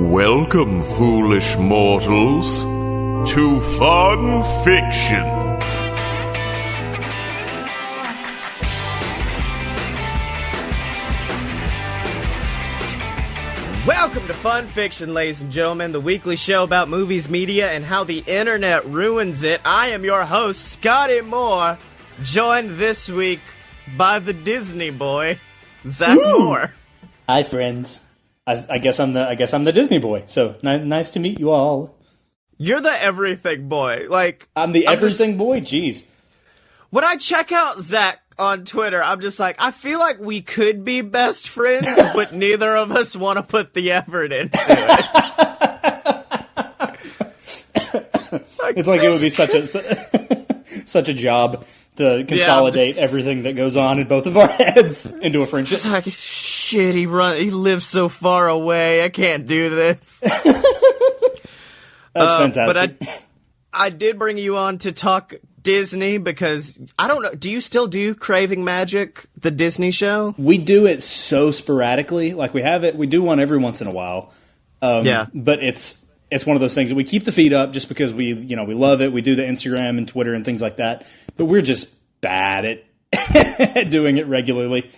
Welcome, foolish mortals, to Fun Fiction. Welcome to Fun Fiction, ladies and gentlemen, the weekly show about movies, media, and how the internet ruins it. I am your host, Scotty Moore, joined this week by the Disney boy, Zach Moore. Hi, friends. I guess I'm the Disney boy. So nice to meet you all. You're the everything boy. I'm the everything boy. Jeez. When I check out Zach on Twitter, I'm just like, I feel like we could be best friends, but neither of us want to put the effort into it. It's like it would be such a job to consolidate everything that goes on in both of our heads into a friendship. It's like, shit, he lives so far away. I can't do this. That's fantastic. But I did bring you on to talk Disney because, I don't know, do you still do Craving Magic, the Disney show? We do it so sporadically. Like, we do one every once in a while. But it's one of those things that we keep the feed up just because we love it. We do the Instagram and Twitter and things like that. But we're just bad at doing it regularly.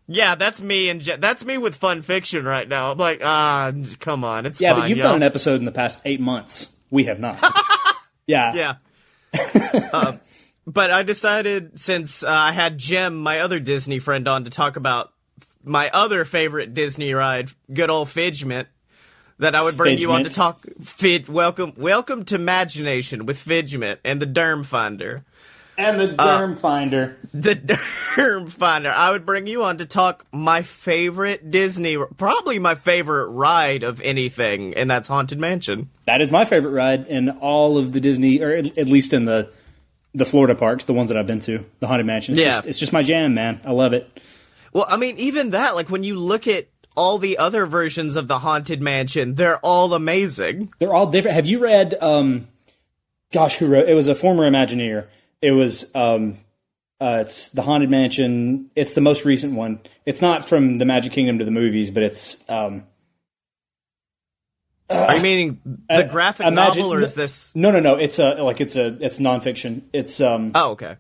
Yeah, that's me that's me with Fun Fiction right now. I'm like, come on, it's fine. Yeah, but you've done an episode in the past 8 months. We have not. Yeah. But I decided, since I had Jem, my other Disney friend, on to talk about my other favorite Disney ride, good old Fidgement, that I would bring you on to talk welcome to Imagination with Fidgement and the Derm Finder. And the Derm Finder. The Derm Finder. I would bring you on to talk my favorite Disney, probably my favorite ride of anything, and that's Haunted Mansion. That is my favorite ride in all of the Disney, or at least in the Florida parks, the ones that I've been to, the Haunted Mansion. It's just my jam, man. I love it. Well, I mean, even that, like, when you look at all the other versions of the Haunted Mansion, they're all amazing. They're all different. Have you read, who wrote, it was a former Imagineer. It was, it's the Haunted Mansion. It's the most recent one. It's not from the Magic Kingdom to the movies, but it's, are you meaning the graphic novel, or is this? No. It's nonfiction. It's, okay.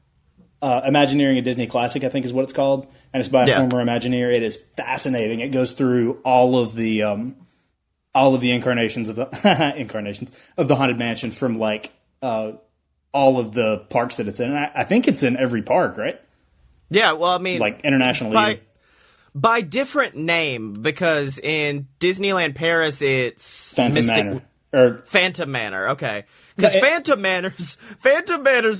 Imagineering a Disney Classic, I think is what it's called. And it's by a former Imagineer. It is fascinating. It goes through all of the incarnations of the Haunted Mansion from all of the parks that it's in. And I think it's in every park, right? Yeah, well, I mean, like internationally. By different name, because in Disneyland Paris it's Phantom Manor. Phantom Manor, okay. Because Phantom Manor's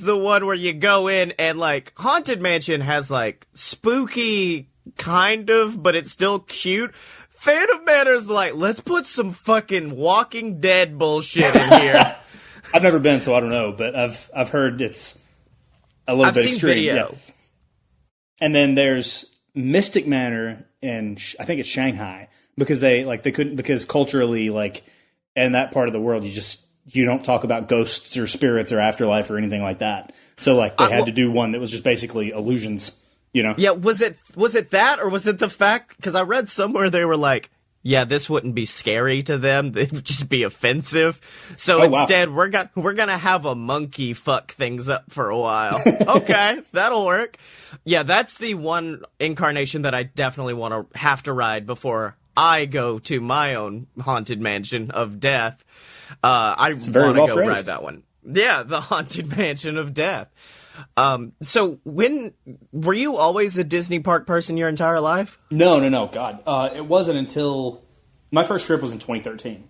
the one where you go in and, like, Haunted Mansion has, like, spooky kind of, but it's still cute. Phantom Manor's like, let's put some fucking Walking Dead bullshit in here. I've never been, so I don't know, but I've heard it's a little bit extreme. Video. Yeah. And then there's Mystic Manor in, I think it's Shanghai, because they couldn't, because culturally, like, in that part of the world, you don't talk about ghosts or spirits or afterlife or anything like that. So, like, they had to do one that was just basically illusions, you know? Yeah, was it that, or was it the fact, because I read somewhere they were like, yeah, this wouldn't be scary to them. It would just be offensive. So instead, we're gonna have a monkey fuck things up for a while. Okay, that'll work. Yeah, that's the one incarnation that I definitely want to have to ride before I go to my own Haunted Mansion of Death. I want to go ride that one. Yeah, the Haunted Mansion of Death. So were you always a Disney park person your entire life? No, God. It wasn't until my first trip was in 2013.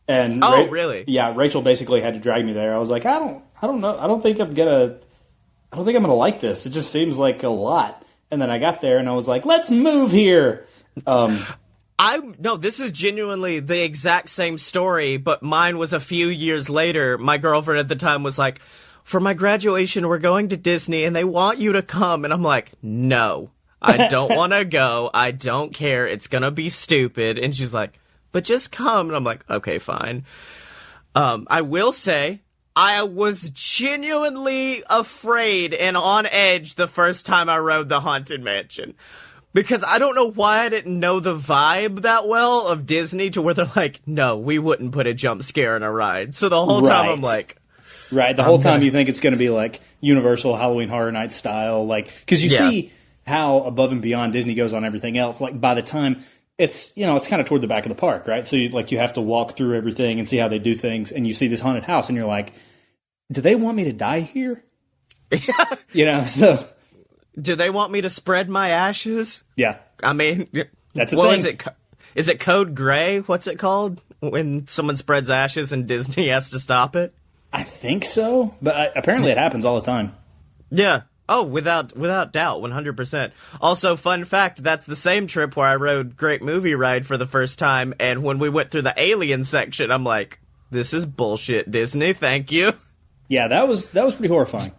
And really? Yeah, Rachel basically had to drag me there. I was like, I don't know. I don't think I'm gonna like this. It just seems like a lot. And then I got there and I was like, let's move here. No, this is genuinely the exact same story, but mine was a few years later. My girlfriend at the time was like, for my graduation, we're going to Disney and they want you to come. And I'm like, no, I don't want to go. I don't care. It's going to be stupid. And she's like, but just come. And I'm like, okay, fine. I will say I was genuinely afraid and on edge the first time I rode the Haunted Mansion. Because I don't know why I didn't know the vibe that well of Disney to where they're like, no, we wouldn't put a jump scare in a ride. So the whole time I'm like... Right, the whole time you think it's going to be like Universal Halloween Horror Night style, like, because you see how above and beyond Disney goes on everything else. Like, by the time it's, you know, it's kind of toward the back of the park, right? So you have to walk through everything and see how they do things, and you see this haunted house, and you're like, do they want me to die here? You know, so... Do they want me to spread my ashes? Yeah. I mean, that's a what thing. is it? Is it Code Gray? What's it called? When someone spreads ashes and Disney has to stop it? I think so, but apparently it happens all the time. Yeah. Oh, without doubt, 100%. Also, fun fact, that's the same trip where I rode Great Movie Ride for the first time, and when we went through the alien section, I'm like, this is bullshit, Disney, thank you. Yeah, that was pretty horrifying.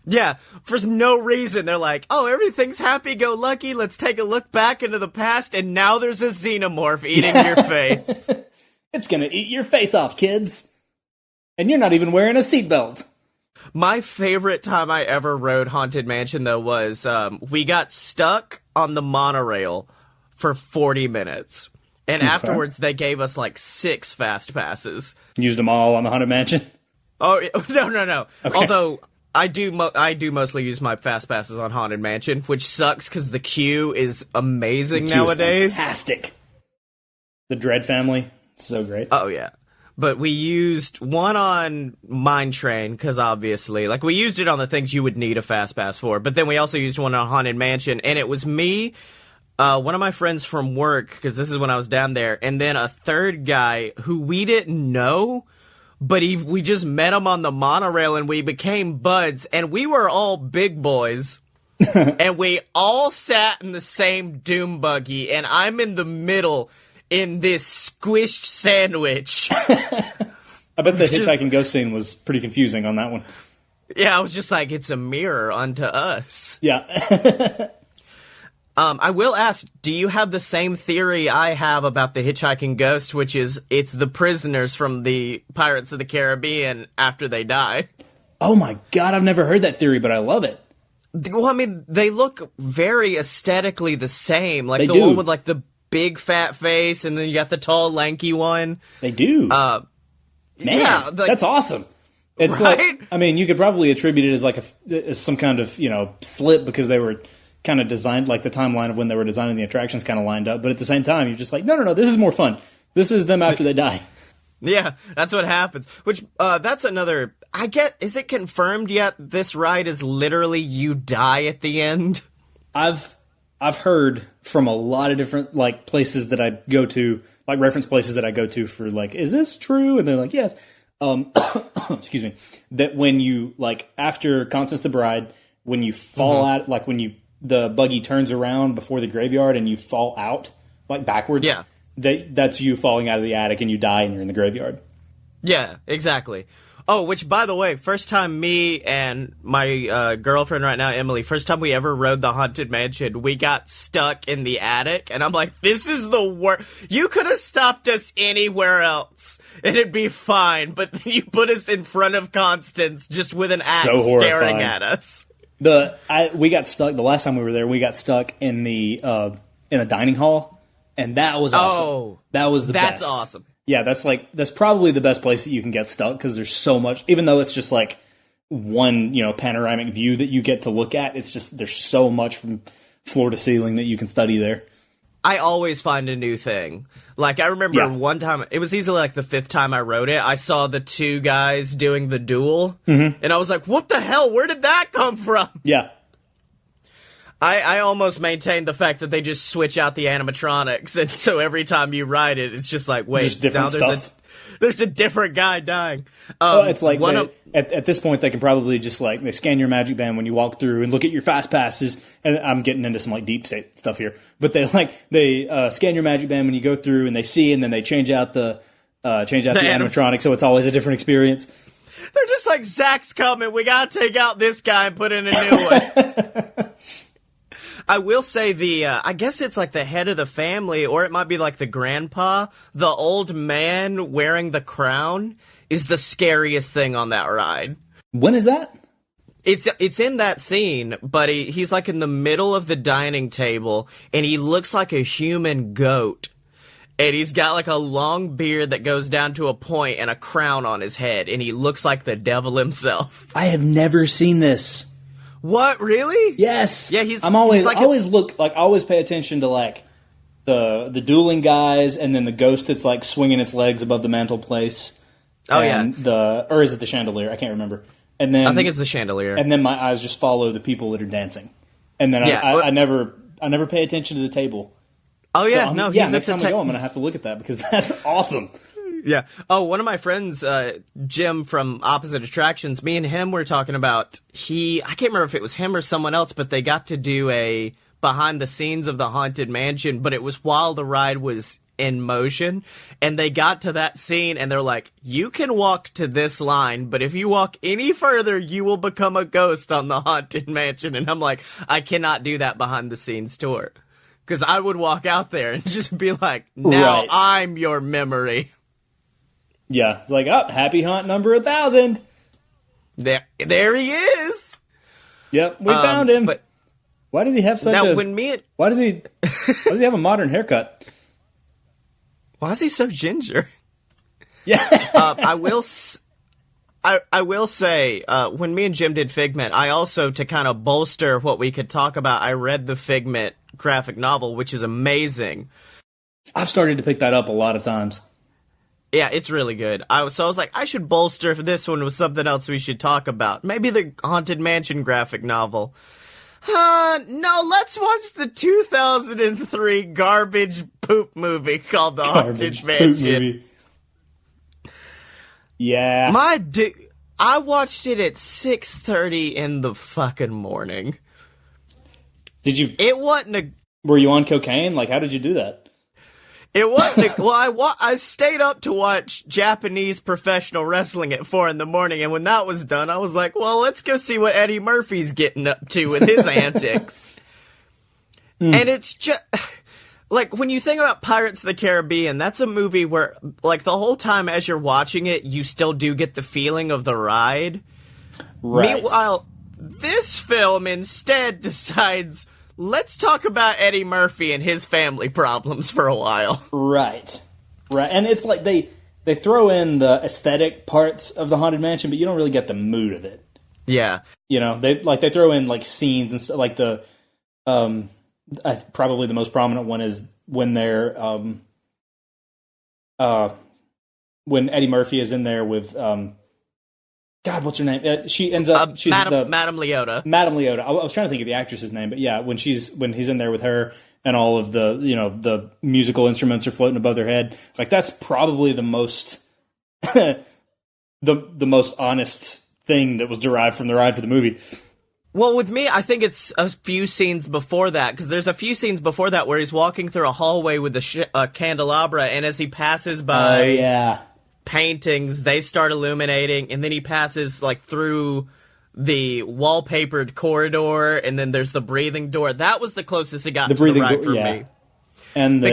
Yeah, for no reason, they're like, oh, everything's happy-go-lucky, let's take a look back into the past, and now there's a xenomorph eating your face. It's gonna eat your face off, kids. And you're not even wearing a seatbelt. My favorite time I ever rode Haunted Mansion, though, was we got stuck on the monorail for 40 minutes. And afterwards, they gave us like 6 fast passes. Used them all on the Haunted Mansion? Oh, no. Okay. Although, I do mostly use my fast passes on Haunted Mansion, which sucks because the queue is amazing nowadays. Is fantastic. The Dread family, so great. Oh, yeah. But we used one on Mine Train, because obviously, like, we used it on the things you would need a fast pass for. But then we also used one on Haunted Mansion, and it was me, one of my friends from work, because this is when I was down there, and then a third guy who we didn't know, but we just met him on the monorail, and we became buds, and we were all big boys. And we all sat in the same doom buggy, and I'm in the middle in this squished sandwich. I bet the hitchhiking ghost scene was pretty confusing on that one. Yeah, I was just like, it's a mirror unto us. Yeah. I will ask, do you have the same theory I have about the hitchhiking ghost, which is it's the prisoners from the Pirates of the Caribbean after they die? Oh my god, I've never heard that theory, but I love it. Well, I mean, they look very aesthetically the same. Like they the do. one with like the big fat face, and then you got the tall, lanky one. They do. Man, yeah, that's awesome. It's right? like, I mean, you could probably attribute it as like as some kind of, you know, slip because they were kind of designed, like the timeline of when they were designing the attractions kind of lined up. But at the same time, you're just like, no, this is more fun. This is them after they die. Yeah, that's what happens. Which, that's another, is it confirmed yet this ride is literally you die at the end? I've heard from a lot of different, like, places that I go to, like reference places that I go to for, like, is this true? And they're like, yes. Excuse me. That when you, like, after Constance the Bride, when you fall out, like when the buggy turns around before the graveyard and you fall out, like backwards. Yeah. That's you falling out of the attic and you die and you're in the graveyard. Yeah, exactly. Oh, which, by the way, first time me and my girlfriend right now, Emily, first time we ever rode the Haunted Mansion, we got stuck in the attic, and I'm like, this is the worst. You could have stopped us anywhere else, and it'd be fine, but then you put us in front of Constance just with an axe staring at us. We got stuck, the last time we were there, we got stuck in the dining hall, and that was awesome. Oh, that was the best. That's awesome. Yeah, that's probably the best place that you can get stuck because there's so much. Even though it's just like one, you know, panoramic view that you get to look at, it's just there's so much from floor to ceiling that you can study there. I always find a new thing. Like I remember one time, it was easily like the 5th time I rode it. I saw the 2 guys doing the duel, and I was like, "What the hell? Where did that come from?" Yeah. I almost maintain the fact that they just switch out the animatronics, and so every time you ride it, it's just like, wait, just different stuff. There's a different guy dying. Well, it's like at this point, they can probably just like they scan your magic band when you walk through and look at your fast passes. And I'm getting into some like deep state stuff here, but they scan your magic band when you go through, and they see, and then they change out the animatronic, so it's always a different experience. They're just like, Zach's coming. We gotta take out this guy and put in a new one. I will say I guess it's like the head of the family, or it might be like the grandpa. The old man wearing the crown is the scariest thing on that ride. When is that? It's in that scene, but he's like in the middle of the dining table, and he looks like a human goat. And he's got like a long beard that goes down to a point and a crown on his head, and he looks like the devil himself. I have never seen this. What, really? Yes. Yeah, I always pay attention to like the dueling guys, and then the ghost that's like swinging its legs above the mantelpiece. Oh, or is it the chandelier? I can't remember. And then I think it's the chandelier. And then my eyes just follow the people that are dancing, and then I never pay attention to the table. Oh yeah, so next time I go, I'm gonna have to look at that because that's awesome. Yeah. Oh, one of my friends, Jim from Opposite Attractions, me and him were talking about I can't remember if it was him or someone else, but they got to do a behind the scenes of the Haunted Mansion, but it was while the ride was in motion, and they got to that scene and they're like, you can walk to this line, but if you walk any further, you will become a ghost on the Haunted Mansion. And I'm like, I cannot do that behind the scenes tour. Because I would walk out there and just be like, now right. I'm your memory. Yeah, it's like, happy haunt number 1,000. There he is. Yep, we found him. But why does he have such why does he have a modern haircut? Why is he so ginger? Yeah. I will say, when me and Jim did Figment, I also, to kind of bolster what we could talk about, I read the Figment graphic novel, which is amazing. I've started to pick that up a lot of times. Yeah, it's really good. I was like, I should bolster this one with something else we should talk about. Maybe the Haunted Mansion graphic novel. No, let's watch the 2003 garbage poop movie called The Haunted Mansion. Yeah. I watched it at 6:30 in the fucking morning. Did you? It wasn't Were you on cocaine? Like, how did you do that? It wasn't. I stayed up to watch Japanese professional wrestling at 4 in the morning, and when that was done, I was like, well, let's go see what Eddie Murphy's getting up to with his antics. And it's just like, when you think about Pirates of the Caribbean, that's a movie where, like, the whole time as you're watching it, you still do get the feeling of the ride. Right. Meanwhile, this film instead decides, let's talk about Eddie Murphy and his family problems for a while. Right. And it's like they throw in the aesthetic parts of the Haunted Mansion, but you don't really get the mood of it. Yeah. You know, they throw in like scenes and stuff, like the probably the most prominent one is when they're when Eddie Murphy is in there with God, what's her name? She ends up she's Madame Leota. Madame Leota. I was trying to think of the actress's name, but yeah, when he's in there with her and all of the the musical instruments are floating above their head, like that's probably the most the most honest thing that was derived from the ride for the movie. Well, with me, I think it's a few scenes before that, because there's a few scenes before that where he's walking through a hallway with a candelabra, and as he passes by paintings, they start illuminating, and then he passes like through the wallpapered corridor, and then there's the breathing door. That was the closest it got to the ride for me. And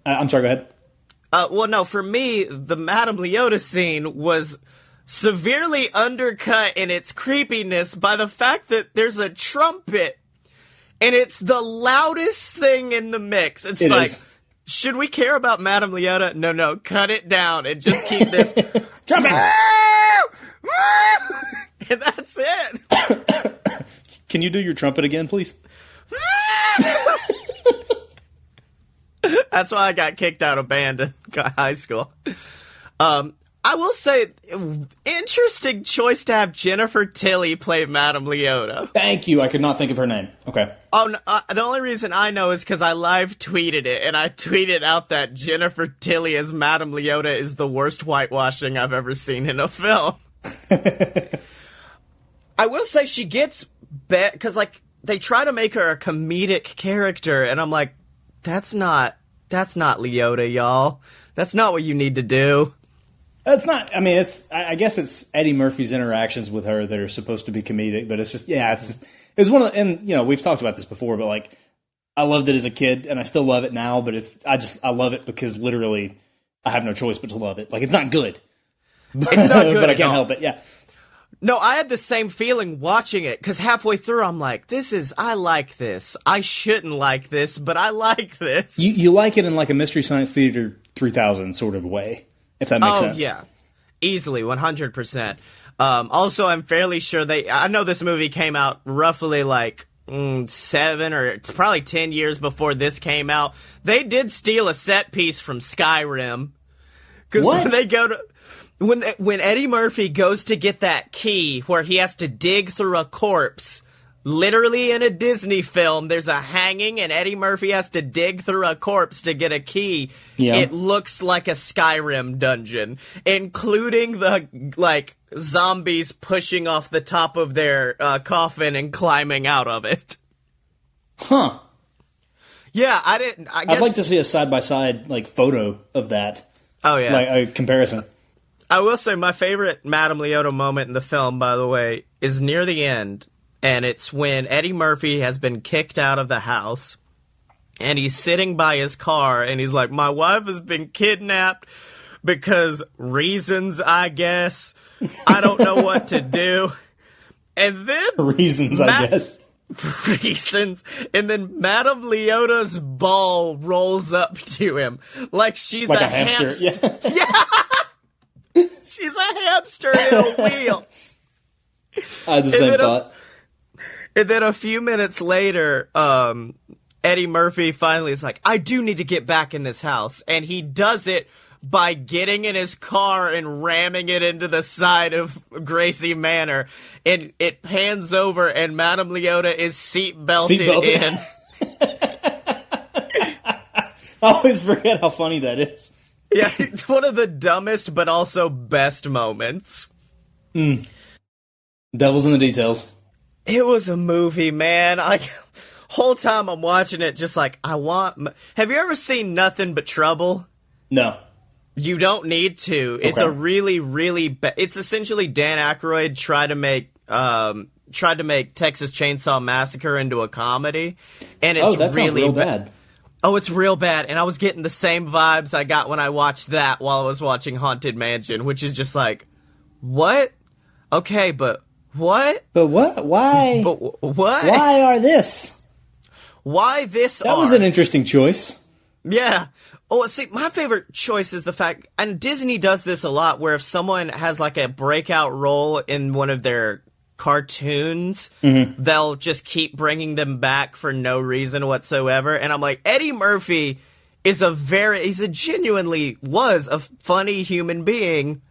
I'm sorry, go ahead. Well, no, for me, the Madame Leota scene was severely undercut in its creepiness by the fact that there's a trumpet, and it's the loudest thing in the mix. It like, should we care about Madame Leota? No, cut it down and just keep this. Trumpet! And that's it. Can you do your trumpet again, please? That's why I got kicked out of band in high school. I will say, interesting choice to have Jennifer Tilly play Madame Leota. Thank you. I could not think of her name. Okay. Oh, no, the only reason I know is because I live tweeted it, and I tweeted out that Jennifer Tilly as Madame Leota is the worst whitewashing I've ever seen in a film. I will say she gets better, because, like, they try to make her a comedic character, and I'm like, that's not Leota, y'all. That's not what you need to do. That's not. I mean, I guess it's Eddie Murphy's interactions with her that are supposed to be comedic, but it's just. It's one of the, and we've talked about this before, but like, I loved it as a kid, and I still love it now. But I love it because literally, I have no choice but to love it. Like, it's not good. It's not good, but I can't help it. Yeah. No, I had the same feeling watching it, because halfway through I'm like, I like this. I shouldn't like this, but I like this. You like it in like a Mystery Science Theater 3000 sort of way, if that makes sense. Oh, yeah. Easily, 100%. Also, I'm fairly sure I know this movie came out roughly like 7 or it's probably 10 years before this came out. They did steal a set piece from Skyrim. Because when they go to... When Eddie Murphy goes to get that key where he has to dig through a corpse, literally in a Disney film, there's a hanging and Eddie Murphy has to dig through a corpse to get a key. Yeah. It looks like a Skyrim dungeon, including the, like, zombies pushing off the top of their coffin and climbing out of it. Huh. Yeah, I guess... I'd like to see a side-by-side, like, photo of that. Oh, yeah. Like, a comparison. I will say my favorite Madame Leota moment in the film, by the way, is near the end, and it's when Eddie Murphy has been kicked out of the house, and he's sitting by his car, and he's like, my wife has been kidnapped because reasons, I guess. I don't know what to do. And then... Reasons, I guess. Reasons. And then Madame Leota's ball rolls up to him like she's like a hamster. Yeah. Yeah. She's a hamster in a wheel. I had the same thought. And then a few minutes later, Eddie Murphy finally is like, I do need to get back in this house. And he does it by getting in his car and ramming it into the side of Gracie Manor. And it pans over and Madame Leota is seatbelted in. I always forget how funny that is. Yeah, it's one of the dumbest but also best moments. Devil's in the details. It was a movie, man. Whole time I'm watching it, just like, have you ever seen Nothing But Trouble? No. You don't need to. It's a really, really it's essentially Dan Aykroyd tried to make Texas Chainsaw Massacre into a comedy, and it's that really sounds real bad. Oh, it's real bad, and I was getting the same vibes I got when I watched that while I was watching Haunted Mansion, which is just like, what? Okay, but what? But what? Why? But what? Why are this? Why this? That was an interesting choice. Yeah. Oh, see, my favorite choice is the fact, and Disney does this a lot, where if someone has like a breakout role in one of their cartoons, they'll just keep bringing them back for no reason whatsoever. And I'm like, Eddie Murphy was a funny human being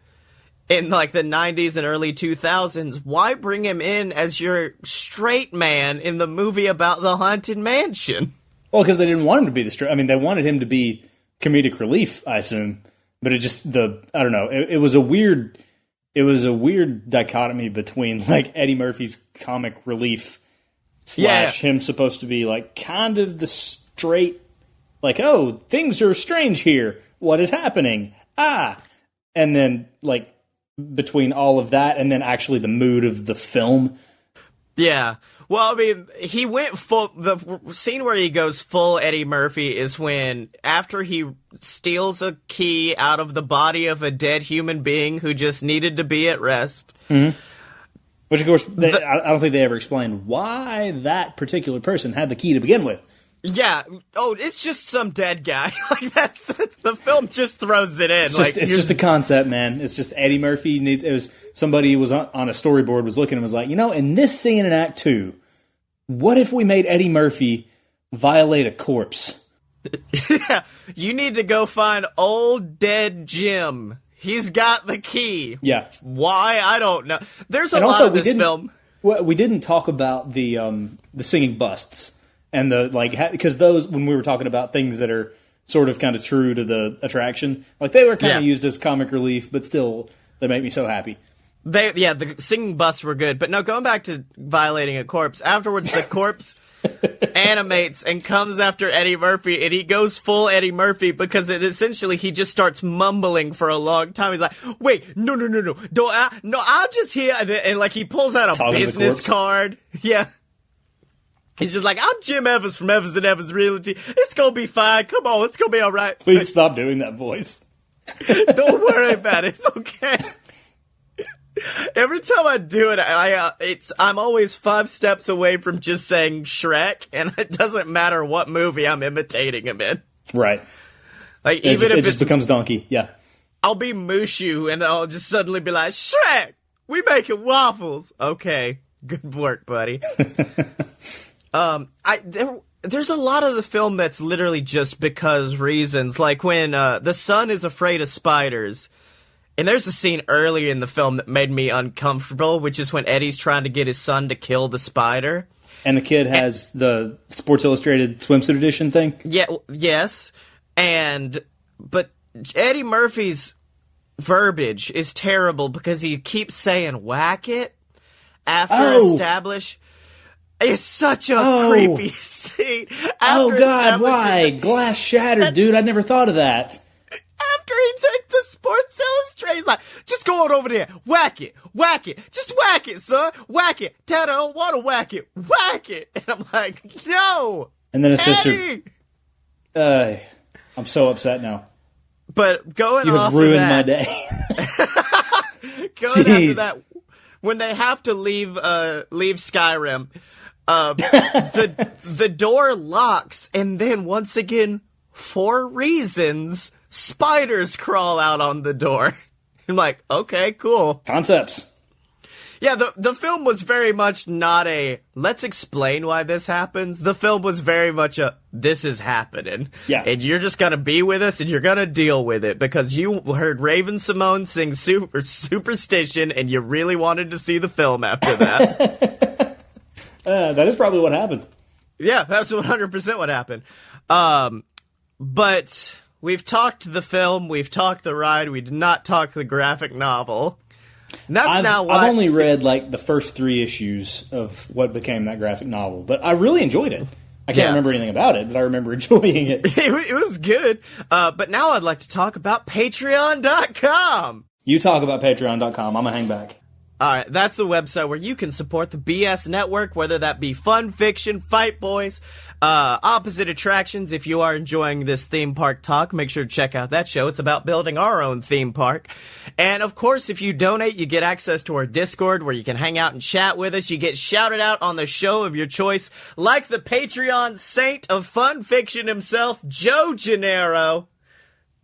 in like the 90s and early 2000s. Why bring him in as your straight man in the movie about the Haunted Mansion? Well, because they didn't want him to be the straight. I mean, they wanted him to be comedic relief, I assume. But it just I don't know. It was a weird dichotomy between like Eddie Murphy's comic relief / him supposed to be like kind of the straight, like, oh, things are strange here. What is happening? And then like between all of that and then actually the mood of the film. Yeah. Well, I mean, he went full... The scene where he goes full Eddie Murphy is when, after he steals a key out of the body of a dead human being who just needed to be at rest. Mm-hmm. Which, of course, I don't think they ever explained why that particular person had the key to begin with. Yeah. Oh, it's just some dead guy. Like, that's the film just throws it in. It's just a concept, man. It's just Eddie Murphy somebody was on a storyboard was looking and was like, in this scene in Act 2, what if we made Eddie Murphy violate a corpse? Yeah. You need to go find old dead Jim. He's got the key. Yeah. Why? I don't know. There's a lot of this film. We didn't talk about the singing busts. And because those, when we were talking about things that are sort of kind of true to the attraction, like they were kind of used as comic relief, but still they make me so happy. The singing busts were good, but no, going back to violating a corpse, afterwards the corpse animates and comes after Eddie Murphy, and he goes full Eddie Murphy because he just starts mumbling for a long time. He's like, wait, no, I'm just here, and like he pulls out a business card. Yeah. He's just like, I'm Jim Evans from Evans & Evans Realty. It's gonna be fine. Come on, it's gonna be all right. Please stop doing that voice. Don't worry about it. It's okay. Every time I do it, I'm always 5 steps away from just saying Shrek, and it doesn't matter what movie I'm imitating him in. Right. Like It just becomes Donkey. Yeah. I'll be Mushu, and I'll just suddenly be like, Shrek, we making waffles. Okay, good work, buddy. There's a lot of the film that's literally just because reasons. Like when the son is afraid of spiders. And there's a scene earlier in the film that made me uncomfortable, which is when Eddie's trying to get his son to kill the spider. And the kid has the Sports Illustrated swimsuit edition thing? Yeah, yes. But Eddie Murphy's verbiage is terrible because he keeps saying whack it after establish. It's such a creepy scene. Oh, God, why? Glass shattered, dude. I'd never thought of that. After he takes the Sports Illustrated, he's like, just go on over there, whack it, just whack it, son, whack it. Dad, I don't want to whack it. And I'm like, no. And then his sister, I'm so upset now. But going you off have ruined of that, my day. Going after that, when they have to leave Skyrim, the door locks, and then once again, for reasons, spiders crawl out on the door. I'm like, okay, cool. Concepts. Yeah, the film was very much not a, let's explain why this happens. The film was very much a, this is happening. Yeah. And you're just gonna be with us and you're gonna deal with it because you heard Raven Simone sing Superstition and you really wanted to see the film after that. That is probably what happened. Yeah, that's 100% what happened. But we've talked the film, we've talked the ride, we did not talk the graphic novel. And that's I've only read like the first 3 issues of what became that graphic novel, but I really enjoyed it. I can't remember anything about it, but I remember enjoying it. It was good. But now I'd like to talk about Patreon.com. You talk about Patreon.com. I'm going to hang back. All right, that's the website where you can support the BS Network, whether that be fun fiction, Fight Boys, opposite attractions. If you are enjoying this theme park talk, make sure to check out that show. It's about building our own theme park. And, of course, if you donate, you get access to our Discord where you can hang out and chat with us. You get shouted out on the show of your choice, like the Patreon saint of fun fiction himself, Joe Gennaro.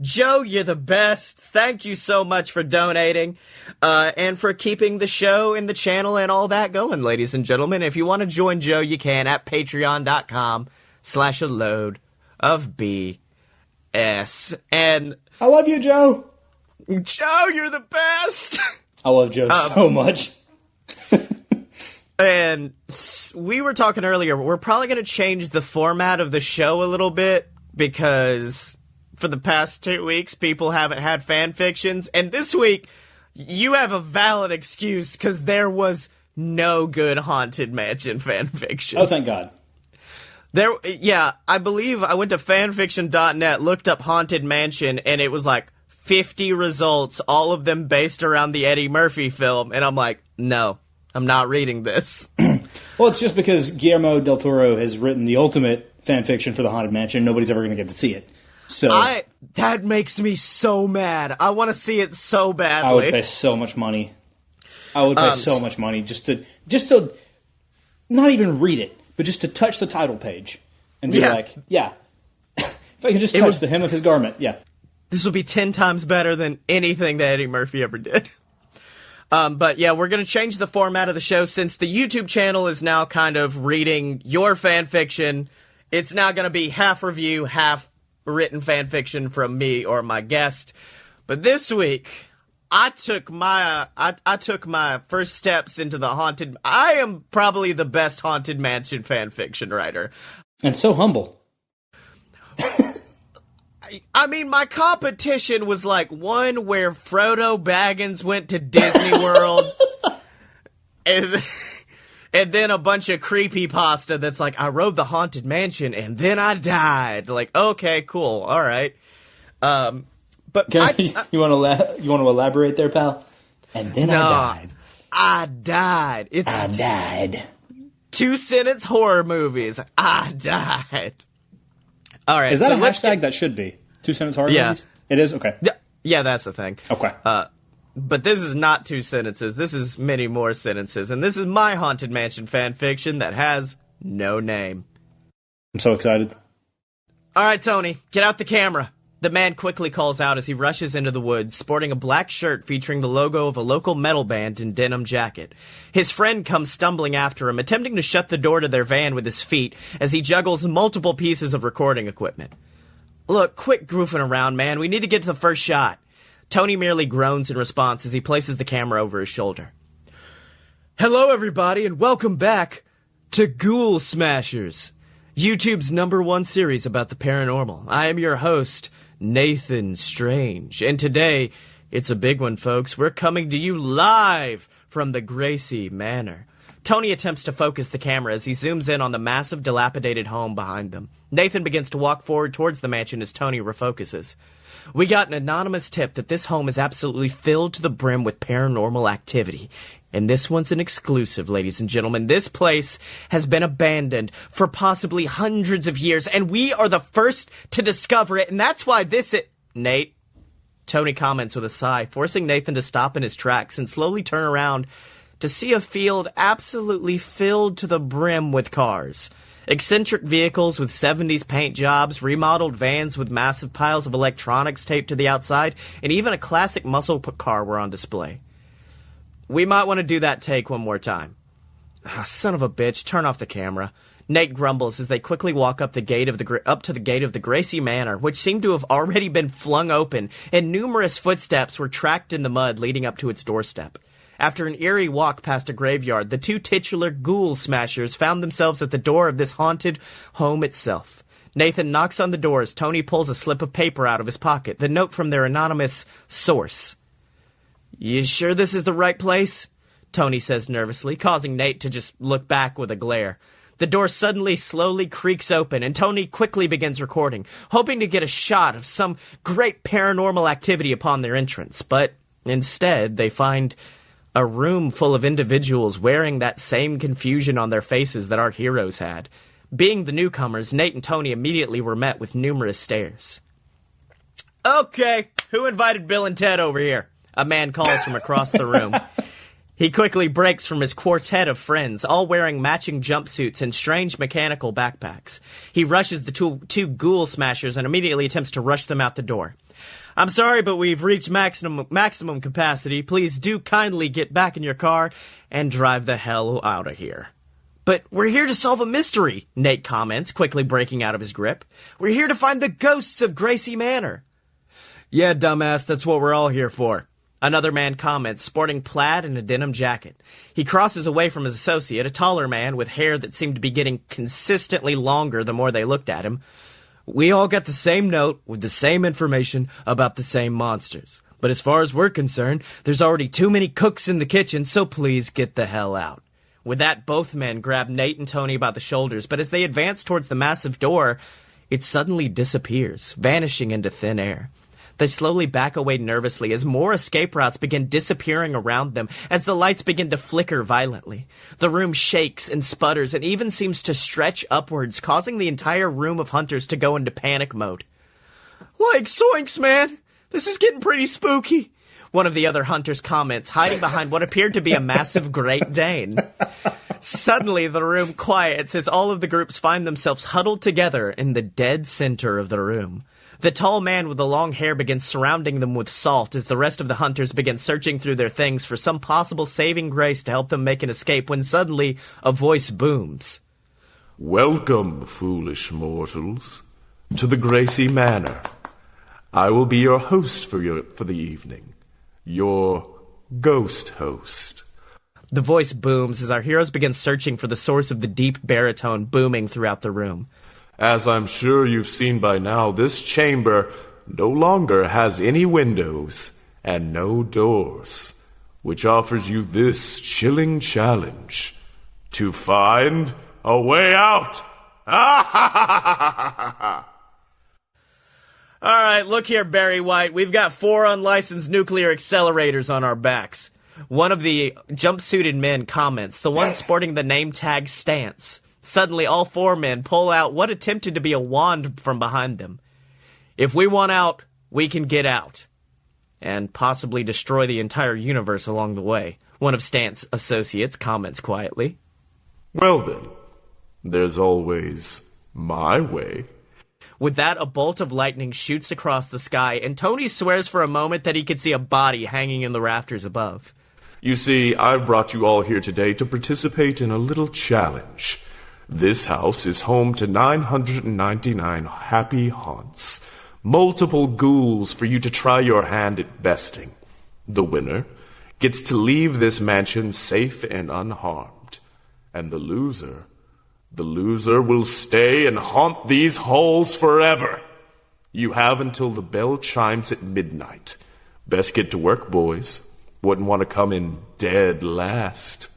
Joe, you're the best. Thank you so much for donating and for keeping the show and the channel and all that going, ladies and gentlemen. If you want to join Joe, you can at patreon.com/a-load-of-BS. And I love you, Joe. Joe, you're the best. I love Joe so much. And we were talking earlier, we're probably going to change the format of the show a little bit because for the past 2 weeks, people haven't had fan fictions. And this week, you have a valid excuse because there was no good Haunted Mansion fan fiction. Oh, thank God. I believe I went to fanfiction.net, looked up Haunted Mansion, and it was like 50 results, all of them based around the Eddie Murphy film. And I'm like, no, I'm not reading this. Well, it's just because Guillermo del Toro has written the ultimate fan fiction for the Haunted Mansion. Nobody's ever going to get to see it. So that makes me so mad. I want to see it so badly. I would pay so much money. Just to not even read it, but just to touch the title page and be like, yeah. If I could just touch the hem of his garment, yeah. This will be 10 times better than anything that Eddie Murphy ever did. But yeah, we're going to change the format of the show since the YouTube channel is now kind of reading your fan fiction. It's now going to be half review, half written fan fiction from me or my guest. But this week, I took my first steps into the haunted. I am probably the best Haunted Mansion fan fiction writer. And so humble. I mean, my competition was like one where Frodo Baggins went to Disney World. And then a bunch of creepypasta that's like, I rode the Haunted Mansion and then I died. Like, okay, cool, all right. But you want to elaborate there, pal? And then I died. I died. 2-sentence horror movies. I died. All right. Is that a hashtag? That should be 2-sentence horror movies? It is? Okay. Yeah, that's the thing. Okay. But this is not 2 sentences. This is many more sentences. And this is my Haunted Mansion fan fiction that has no name. I'm so excited. All right, Tony, get out the camera. The man quickly calls out as he rushes into the woods, sporting a black shirt featuring the logo of a local metal band and denim jacket. His friend comes stumbling after him, attempting to shut the door to their van with his feet as he juggles multiple pieces of recording equipment. Look, quit goofing around, man. We need to get to the first shot. Tony merely groans in response as he places the camera over his shoulder. Hello, everybody, and welcome back to Ghoul Smashers, YouTube's #1 series about the paranormal. I am your host, Nathan Strange, and today, it's a big one, folks. We're coming to you live from the Gracie Manor. Tony attempts to focus the camera as he zooms in on the massive, dilapidated home behind them. Nathan begins to walk forward towards the mansion as Tony refocuses. We got an anonymous tip that this home is absolutely filled to the brim with paranormal activity. And this one's an exclusive, ladies and gentlemen. This place has been abandoned for possibly hundreds of years, and we are the first to discover it, and that's why Nate, Tony comments with a sigh, forcing Nathan to stop in his tracks and slowly turn around to see a field absolutely filled to the brim with cars. Eccentric vehicles with 70s paint jobs, remodeled vans with massive piles of electronics taped to the outside, and even a classic muscle car were on display. We might want to do that take one more time. Son of a bitch, turn off the camera. Nate grumbles as they quickly walk up to the gate of the Gracie Manor, which seemed to have already been flung open, and numerous footsteps were tracked in the mud leading up to its doorstep. After an eerie walk past a graveyard, the 2 titular Ghoul Smashers found themselves at the door of this haunted home itself. Nathan knocks on the door as Tony pulls a slip of paper out of his pocket, the note from their anonymous source. You sure this is the right place? Tony says nervously, causing Nate to just look back with a glare. The door suddenly slowly creaks open, and Tony quickly begins recording, hoping to get a shot of some great paranormal activity upon their entrance. But instead, they find a room full of individuals wearing that same confusion on their faces that our heroes had. Being the newcomers, Nate and Tony immediately were met with numerous stares. Okay, who invited Bill and Ted over here? A man calls from across the room. He quickly breaks from his quartet of friends, all wearing matching jumpsuits and strange mechanical backpacks. He rushes the two Ghoul Smashers and immediately attempts to rush them out the door. I'm sorry, but we've reached maximum capacity. Please do kindly get back in your car and drive the hell out of here. But we're here to solve a mystery, Nate comments, quickly breaking out of his grip. We're here to find the ghosts of Gracie Manor. Yeah, dumbass, that's what we're all here for. Another man comments, sporting plaid and a denim jacket. He crosses away from his associate, a taller man with hair that seemed to be getting consistently longer the more they looked at him. We all got the same note with the same information about the same monsters. But as far as we're concerned, there's already too many cooks in the kitchen, so please get the hell out. With that, both men grab Nate and Tony by the shoulders, but as they advance towards the massive door, it suddenly disappears, vanishing into thin air. They slowly back away nervously as more escape routes begin disappearing around them as the lights begin to flicker violently. The room shakes and sputters and even seems to stretch upwards, causing the entire room of hunters to go into panic mode. Like zoinks, man! This is getting pretty spooky, one of the other hunters comments, hiding behind what appeared to be a massive Great Dane. Suddenly, the room quiets as all of the groups find themselves huddled together in the dead center of the room. The tall man with the long hair begins surrounding them with salt as the rest of the hunters begin searching through their things for some possible saving grace to help them make an escape when suddenly a voice booms. Welcome, foolish mortals, to the Gracie Manor. I will be your host for the evening. Your ghost host. The voice booms as our heroes begin searching for the source of the deep baritone booming throughout the room. As I'm sure you've seen by now, this chamber no longer has any windows and no doors, which offers you this chilling challenge to find a way out. All right, look here, Barry White. We've got 4 unlicensed nuclear accelerators on our backs. One of the jumpsuited men comments, the one sporting the name tag Stance. Suddenly, all 4 men pull out what attempted to be a wand from behind them. If we want out, we can get out. and possibly destroy the entire universe along the way, one of Stan's associates comments quietly. Well then, there's always my way. With that, a bolt of lightning shoots across the sky, and Tony swears for a moment that he could see a body hanging in the rafters above. You see, I've brought you all here today to participate in a little challenge. This house is home to 999 happy haunts. Multiple ghouls for you to try your hand at besting. The winner gets to leave this mansion safe and unharmed. And the loser will stay and haunt these halls forever. You have until the bell chimes at midnight. Best get to work, boys. Wouldn't want to come in dead last.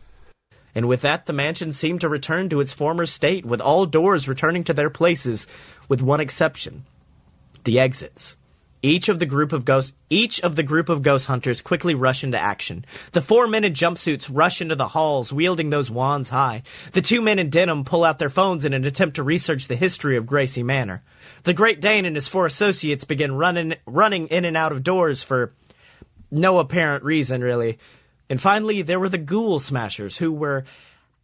And with that, the mansion seemed to return to its former state, with all doors returning to their places, with one exception. The exits. Each of the group of ghost hunters quickly rush into action. The 4 men in jumpsuits rush into the halls, wielding those wands high. The 2 men in denim pull out their phones in an attempt to research the history of Gracie Manor. The Great Dane and his 4 associates begin running in and out of doors for no apparent reason, really. And finally, there were the Ghoul Smashers, who were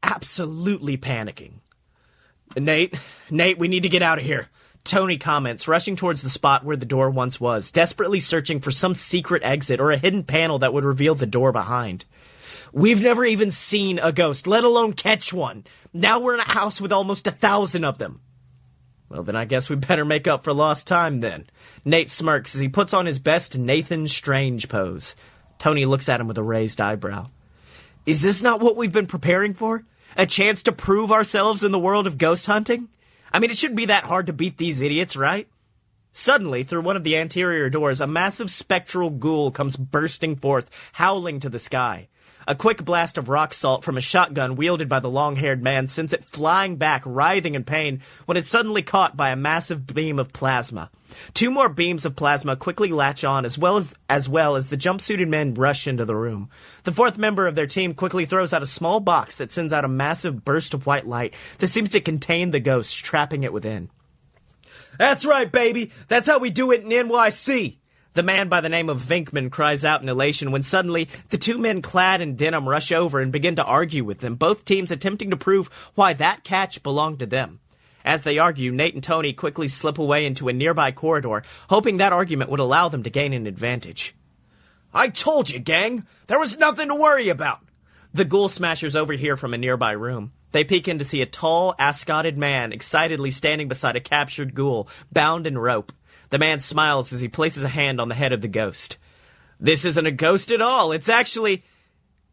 absolutely panicking. Nate, we need to get out of here. Tony comments, rushing towards the spot where the door once was, desperately searching for some secret exit or a hidden panel that would reveal the door behind. We've never even seen a ghost, let alone catch one. Now we're in a house with almost 1,000 of them. Well, then I guess we better make up for lost time, then. Nate smirks as he puts on his best Nathan Strange pose. Tony looks at him with a raised eyebrow. Is this not what we've been preparing for? A chance to prove ourselves in the world of ghost hunting? I mean, it shouldn't be that hard to beat these idiots, right? Suddenly, through one of the anterior doors, a massive spectral ghoul comes bursting forth, howling to the sky. A quick blast of rock salt from a shotgun wielded by the long-haired man sends it flying back, writhing in pain, when it's suddenly caught by a massive beam of plasma. 2 more beams of plasma quickly latch on, as well as the jumpsuited men rush into the room. The 4th member of their team quickly throws out a small box that sends out a massive burst of white light that seems to contain the ghost, trapping it within. That's right, baby! That's how we do it in NYC! The man by the name of Vinkman cries out in elation when suddenly the 2 men clad in denim rush over and begin to argue with them, both teams attempting to prove why that catch belonged to them. As they argue, Nate and Tony quickly slip away into a nearby corridor, hoping that argument would allow them to gain an advantage. I told you, gang! There was nothing to worry about! The Ghoul Smashers overhear from a nearby room. They peek in to see a tall, ascotted man excitedly standing beside a captured ghoul, bound in rope. The man smiles as he places a hand on the head of the ghost. This isn't a ghost at all. It's actually...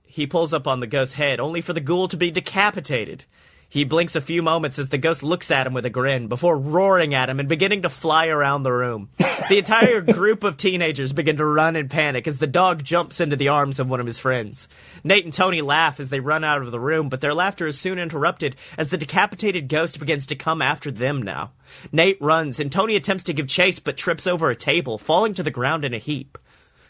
He pulls up on the ghost's head, only for the ghoul to be decapitated. He blinks a few moments as the ghost looks at him with a grin, before roaring at him and beginning to fly around the room. The entire group of teenagers begin to run in panic as the dog jumps into the arms of one of his friends. Nate and Tony laugh as they run out of the room, but their laughter is soon interrupted as the decapitated ghost begins to come after them now. Nate runs, and Tony attempts to give chase but trips over a table, falling to the ground in a heap.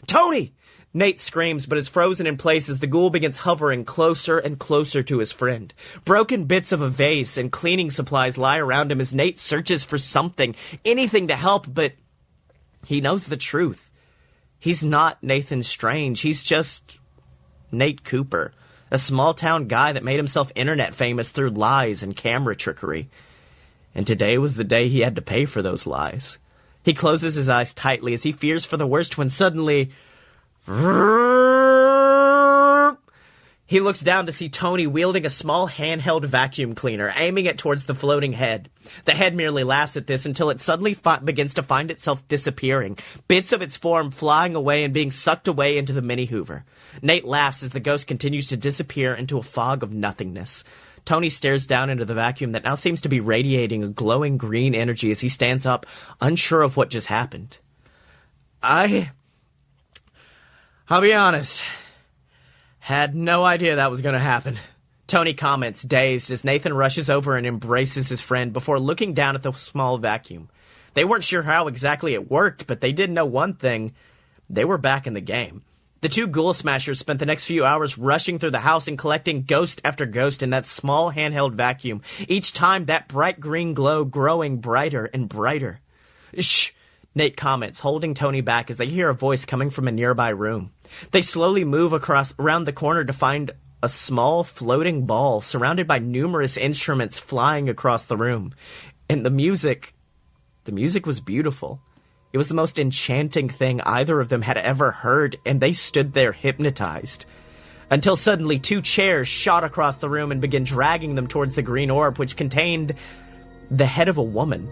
Tony! Nate screams, but is frozen in place as the ghoul begins hovering closer and closer to his friend. Broken bits of a vase and cleaning supplies lie around him as Nate searches for something, anything to help, but he knows the truth. He's not Nathan Strange, he's just Nate Cooper, a small-town guy that made himself internet famous through lies and camera trickery. And today was the day he had to pay for those lies. He closes his eyes tightly as he fears for the worst when suddenly... He looks down to see Tony wielding a small handheld vacuum cleaner, aiming it towards the floating head. The head merely laughs at this until it suddenly begins to find itself disappearing, bits of its form flying away and being sucked away into the mini Hoover. Nate laughs as the ghost continues to disappear into a fog of nothingness. Tony stares down into the vacuum that now seems to be radiating a glowing green energy as he stands up, unsure of what just happened. I'll be honest, had no idea that was going to happen. Tony comments, dazed, as Nathan rushes over and embraces his friend before looking down at the small vacuum. They weren't sure how exactly it worked, but they did know one thing. They were back in the game. The 2 Ghoul Smashers spent the next few hours rushing through the house and collecting ghost after ghost in that small handheld vacuum, each time that bright green glow growing brighter and brighter. Shh! Nate comments, holding Tony back as they hear a voice coming from a nearby room. They slowly move around the corner to find a small floating ball surrounded by numerous instruments flying across the room. And the music was beautiful. It was the most enchanting thing either of them had ever heard, and they stood there hypnotized. Until suddenly 2 chairs shot across the room and began dragging them towards the green orb, which contained the head of a woman.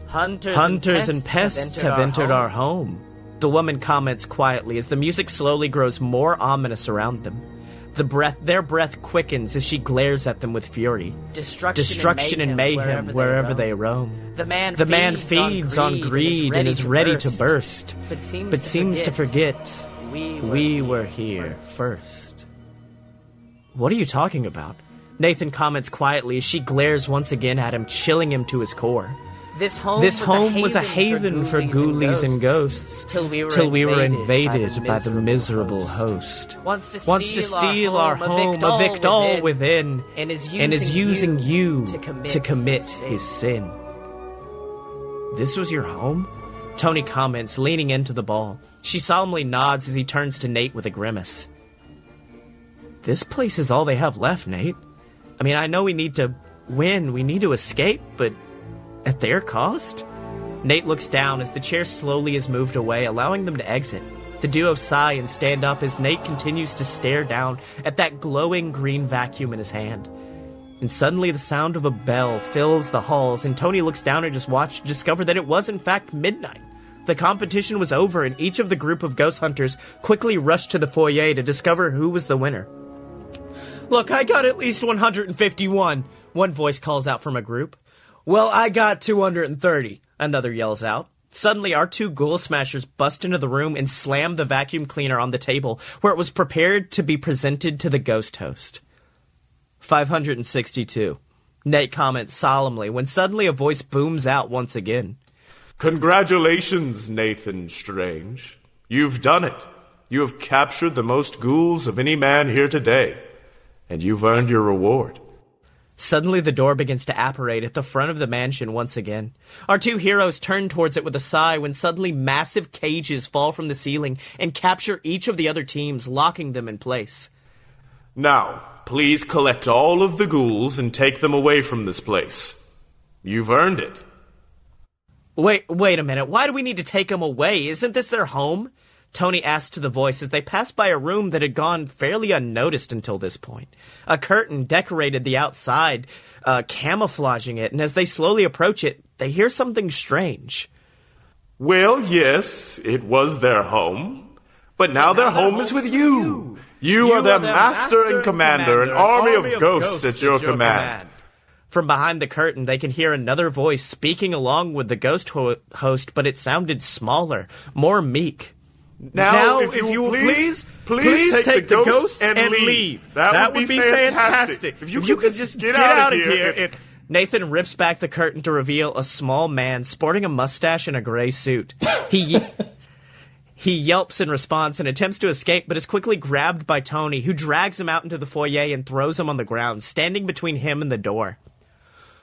Hunters and pests have entered our home. The woman comments quietly as the music slowly grows more ominous around them. Their breath quickens as she glares at them with fury. Destruction and mayhem wherever they roam. The man feeds on greed and is ready to burst, but seems to forget we were here first. What are you talking about? Nathan comments quietly as she glares once again at him, chilling him to his core. This home was a haven for ghoulies and ghosts till we were invaded by the miserable host. Wants to steal our home, evict all within, and is using you to commit his sin. This was your home? Tony comments, leaning into the ball. She solemnly nods as he turns to Nate with a grimace. This place is all they have left, Nate. I mean, I know we need to win, we need to escape, but at their cost? Nate looks down as the chair slowly is moved away, allowing them to exit. The duo sigh and stand up as Nate continues to stare down at that glowing green vacuum in his hand. And suddenly the sound of a bell fills the halls, and Tony looks down at his watch to discover that it was in fact midnight. The competition was over, and each of the group of ghost hunters quickly rushed to the foyer to discover who was the winner. Look, I got at least 151, one voice calls out from a group. Well, I got 230, another yells out. Suddenly, our 2 ghoul smashers bust into the room and slam the vacuum cleaner on the table, where it was prepared to be presented to the ghost host. 562. Nate comments solemnly when suddenly a voice booms out once again. Congratulations, Nathan Strange. You've done it. You have captured the most ghouls of any man here today, and you've earned your reward. Suddenly the door begins to apparate at the front of the mansion once again. Our 2 heroes turn towards it with a sigh when suddenly massive cages fall from the ceiling and capture each of the other teams, locking them in place. Now, please collect all of the ghouls and take them away from this place. You've earned it. Wait a minute. Why do we need to take them away? Isn't this their home? Tony asked to the voice as they passed by a room that had gone fairly unnoticed until this point. A curtain decorated the outside, camouflaging it, and as they slowly approach it, they hear something strange. Well, yes, it was their home, but now their home is with you. You are their master and commander, an army of ghosts at your command. From behind the curtain, they can hear another voice speaking along with the ghost host, but it sounded smaller, more meek. Now, if you will please take the ghost and leave. That would be fantastic. If you could just get out of here. Nathan rips back the curtain to reveal a small man sporting a mustache and a gray suit. He yelps in response and attempts to escape, but is quickly grabbed by Tony, who drags him out into the foyer and throws him on the ground, standing between him and the door.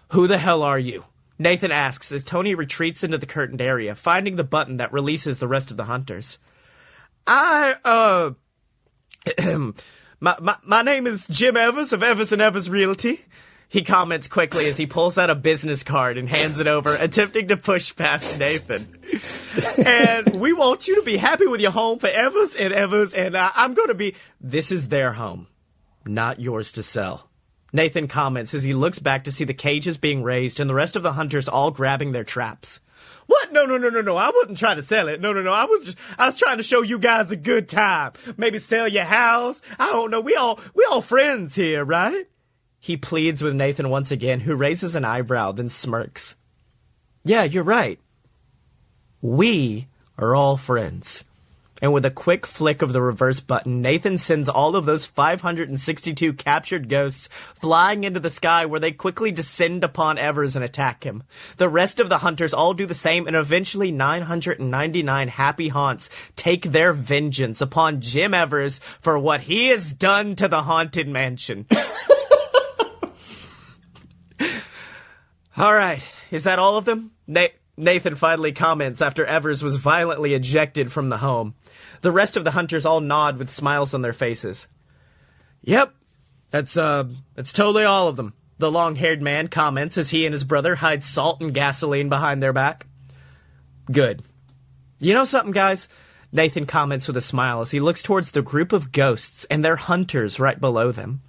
Who the hell are you? Nathan asks as Tony retreats into the curtained area, finding the button that releases the rest of the hunters. My name is Jim Evers of Evers & Evers Realty. He comments quickly as he pulls out a business card and hands it over, attempting to push past Nathan. And we want you to be happy with your home for Evers, and I'm going to be... This is their home, not yours to sell. Nathan comments as he looks back to see the cages being raised and the rest of the hunters all grabbing their traps. What? No. I wouldn't try to sell it. No. I was trying to show you guys a good time. Maybe sell your house. I don't know. We all friends here, right? He pleads with Nathan once again, who raises an eyebrow, then smirks. Yeah, you're right. We are all friends. And with a quick flick of the reverse button, Nathan sends all of those 562 captured ghosts flying into the sky, where they quickly descend upon Evers and attack him. The rest of the hunters all do the same, and eventually 999 happy haunts take their vengeance upon Jim Evers for what he has done to the Haunted Mansion. All right, is that all of them? Nathan finally comments after Evers was violently ejected from the home. The rest of the hunters all nod with smiles on their faces. Yep, that's totally all of them, the long-haired man comments as he and his brother hide salt and gasoline behind their back. Good. You know something, guys? Nathan comments with a smile as he looks towards the group of ghosts and their hunters right below them.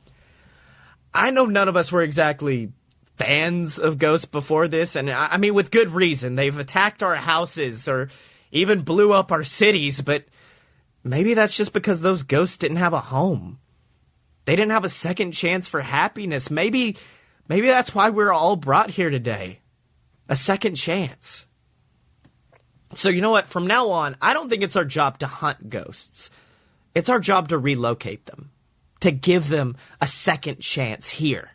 I know none of us were exactly fans of ghosts before this, and I mean with good reason. They've attacked our houses or even blew up our cities, but maybe that's just because those ghosts didn't have a home. They didn't have a second chance for happiness. Maybe that's why we're all brought here today. A second chance. So you know what? From now on, I don't think it's our job to hunt ghosts. It's our job to relocate them. To give them a second chance here.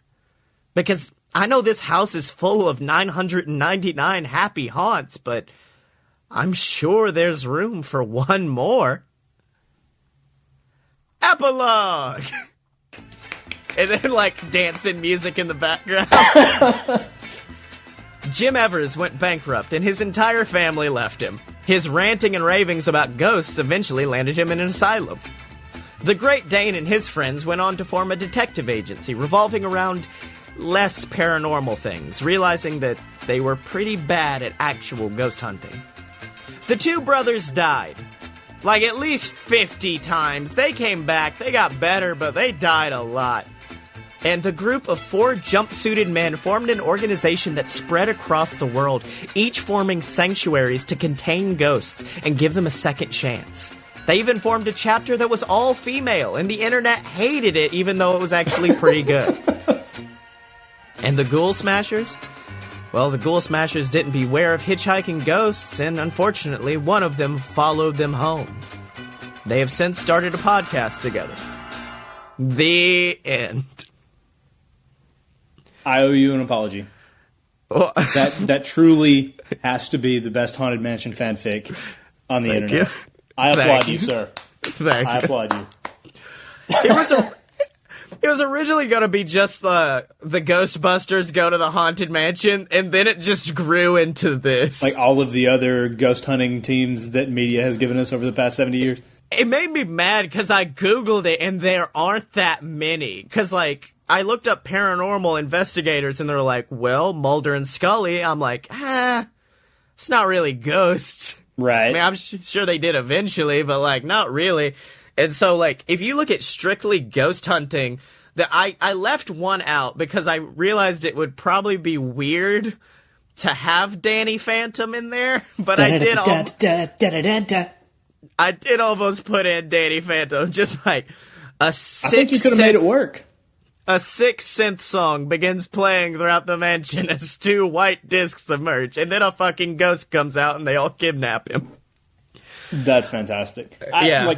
Because I know this house is full of 999 happy haunts, but I'm sure there's room for one more. Epilogue! And then, like, dancing music in the background. Jim Evers went bankrupt, and his entire family left him. His ranting and ravings about ghosts eventually landed him in an asylum. The Great Dane and his friends went on to form a detective agency revolving around less paranormal things, realizing that they were pretty bad at actual ghost hunting. The two brothers died. Like at least 50 times. They came back, they got better, but they died a lot. And the group of 4 jumpsuited men formed an organization that spread across the world, each forming sanctuaries to contain ghosts and give them a second chance. They even formed a chapter that was all female, and the internet hated it even though it was actually pretty good. And the Ghoul Smashers? Well, the Ghoul Smashers didn't beware of hitchhiking ghosts, and unfortunately, one of them followed them home. They have since started a podcast together. The end. I owe you an apology. Well, that truly has to be the best Haunted Mansion fanfic on the internet. You. I applaud you, sir. I applaud you. It was originally going to be just the Ghostbusters go to the Haunted Mansion, and then it just grew into this. Like all of the other ghost hunting teams that media has given us over the past 70 years. It made me mad because I Googled it, and there aren't that many. Because, like, I looked up paranormal investigators, and they're like, well, Mulder and Scully. I'm like, it's not really ghosts. Right. I mean, I'm sure they did eventually, but, like, not really. And so, like, if you look at strictly ghost hunting, I left one out because I realized it would probably be weird to have Danny Phantom in there, but I did almost put in Danny Phantom, just like a sixth. I think you could have made it work. A 6th synth song begins playing throughout the mansion as 2 white discs emerge, and then a fucking ghost comes out and they all kidnap him. That's fantastic. Yeah.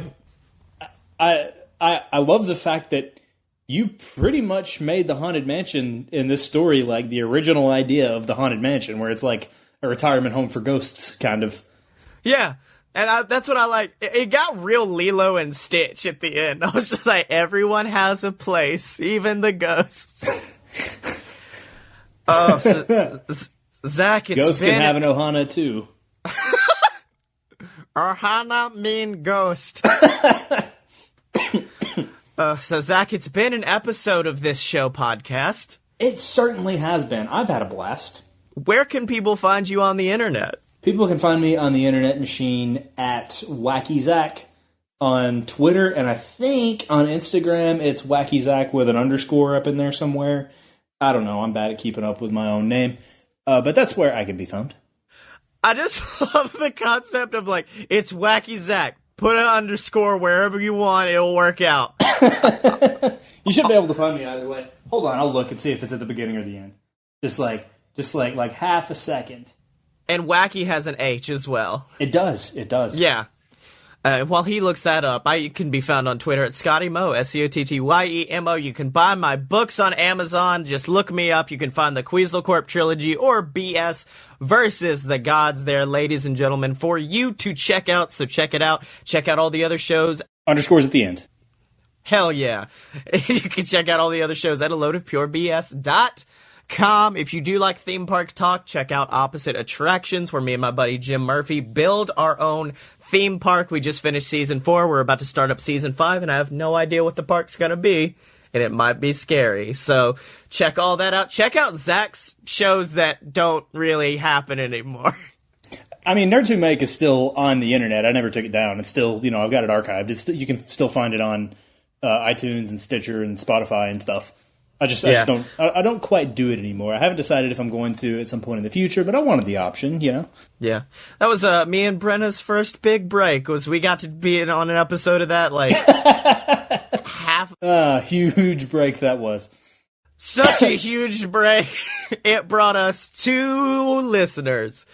I love the fact that you pretty much made the Haunted Mansion in this story like the original idea of the Haunted Mansion, where it's like a retirement home for ghosts, kind of. Yeah, and that's what I like. It got real Lilo and Stitch at the end. I was just like, everyone has a place, even the ghosts. Oh, so, Zach, ghosts can have an Ohana too. Ohana mean ghost. So, Zach, it's been an episode of this show podcast. It certainly has been. I've had a blast. Where can people find you on the internet? People can find me on the internet machine at Wacky Zach on Twitter, and I think on Instagram it's Wacky Zach with an underscore up in there somewhere. I don't know. I'm bad at keeping up with my own name. But that's where I can be found. I just love the concept of, like, it's Wacky Zach. Put an underscore wherever you want. It'll work out. You should be able to find me either way. Hold on. I'll look and see if it's at the beginning or the end. Just like half a second. And Wacky has an H as well. It does. Yeah. While he looks that up, I can be found on Twitter at ScottyMo, ScottyMo. You can buy my books on Amazon. Just look me up. You can find the Quetzalcoatl trilogy or BS versus the Gods there, ladies and gentlemen, for you to check out. So check it out. Check out all the other shows. Underscores at the end. Hell yeah. You can check out all the other shows at a load of pure BS.com. If you do like theme park talk, check out Opposite Attractions, where me and my buddy Jim Murphy build our own theme park. We just finished season 4. We're about to start up season 5, and I have no idea what the park's going to be, and it might be scary. So check all that out. Check out Zach's shows that don't really happen anymore. I mean, Nerds Who Make is still on the internet. I never took it down. It's still, I've got it archived. It's still, you can still find it on iTunes and Stitcher and Spotify and stuff. I just don't quite do it anymore. I haven't decided if I'm going to at some point in the future, but I wanted the option, Yeah. That was me and Brenna's first big break. We got to be on an episode of that, like, half. Huge break that was. Such a huge break. It brought us 2 listeners.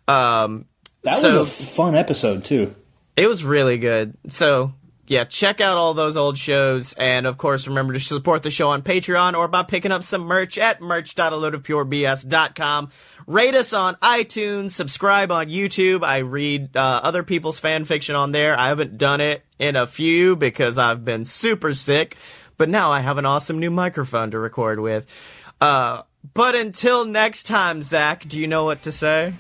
That was a fun episode, too. It was really good. So, yeah, check out all those old shows. And, of course, remember to support the show on Patreon or by picking up some merch at merch.aloadofpurebs.com. Rate us on iTunes. Subscribe on YouTube. I read other people's fan fiction on there. I haven't done it in a few because I've been super sick. But now I have an awesome new microphone to record with. But until next time, Zach, do you know what to say?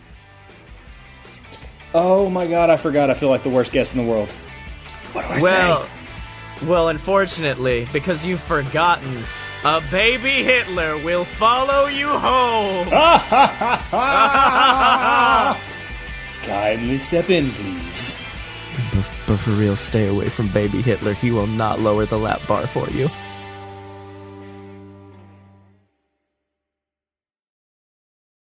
Oh my god, I forgot. I feel like the worst guest in the world. What do I say? Well, unfortunately, because you've forgotten, a baby Hitler will follow you home. Kindly step in, please. But for real, stay away from baby Hitler. He will not lower the lap bar for you.